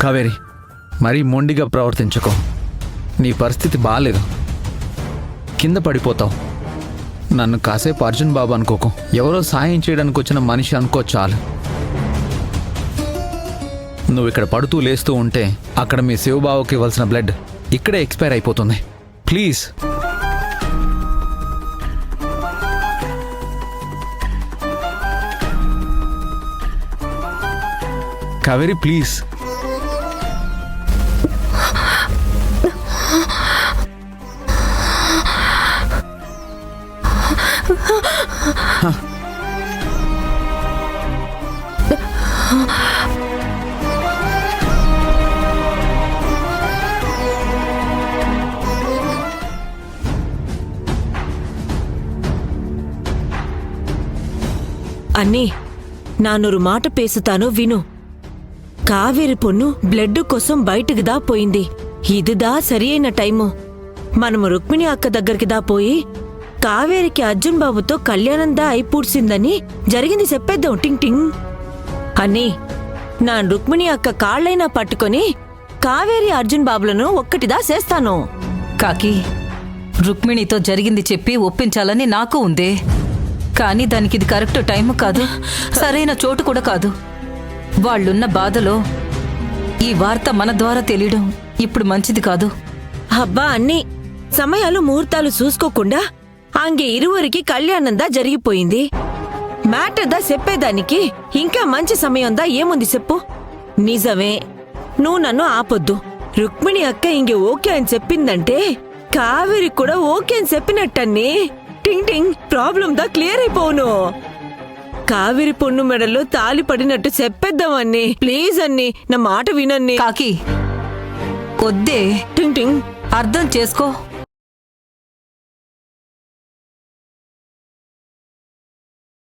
కావేరి, మరీ మొండిగా ప్రవర్తించుకో. నీ పరిస్థితి బాగాలేదు, కింద పడిపోతావు. నన్ను కాసేపు అర్జున్ బాబు అనుకోకు, ఎవరో సాయం చేయడానికి వచ్చిన మనిషి అనుకో చాలు. నువ్వు ఇక్కడ పడుతూ లేస్తూ ఉంటే అక్కడ మీ శివబాబుకి ఇవ్వాల్సిన బ్లడ్ ఇక్కడే ఎక్స్పైర్ అయిపోతుంది. ప్లీజ్. కావేరి ప్లీజ్. అన్నీ నానొరు మాట పేసుతాను విను. కావేరి పొన్ను బ్లడ్ కోసం బయటికిదా పోయింది. ఇదిదా సరి అయిన టైము. మనము రుక్మిణి అక్క దగ్గరికిదా పోయి కావేరికి అర్జున్ బాబుతో కళ్యాణందా అయిపూడ్సిందని జరిగింది చెప్పేద్దాం. టింగ్ టింగ్. అన్నీ నా రుక్మిణి అక్క కాళ్ళైనా పట్టుకొని కావేరి అర్జున్ బాబులను ఒక్కటిదా చేస్తాను. కాకి, రుక్మిణితో జరిగింది చెప్పి ఒప్పించాలని నాకు ఉందే, కానీ దానికి ఇది కరెక్ట్ టైం కాదు, సరైన చోటు కూడా కాదు. వాళ్ళున్న బాధలో ఈ వార్త మన ద్వారా తెలియడం ఇప్పుడు మంచిది కాదు. అబ్బా అన్నీ సమయాలు ముహూర్తాలు చూసుకోకుండా అంగే ఇరువురికి కళ్యాణందా జరిగిపోయింది. మ్యాటర్దా చెప్పేదానికి ఇంకా మంచి సమయందా ఏముంది చెప్పు. నిజమే, నువ్వు నన్ను ఆపొద్దు. రుక్మిణి అక్క ఇంకే ఓకే అని చెప్పిందంటే కావేరి కూడా ఓకే అని చెప్పినట్టన్నీ. టింగ్ టింగ్. ప్రాబ్లం దా క్లియర్ అయిపోను. కావేరి పొన్ను మెడలో తాలి పడినట్టు చెప్పేద్దామన్నీ. ప్లీజ్ అన్నీ, నా మాట వినన్నీ. కాకి వద్దే, టింగ్ టింగ్. అర్థం చేసుకో.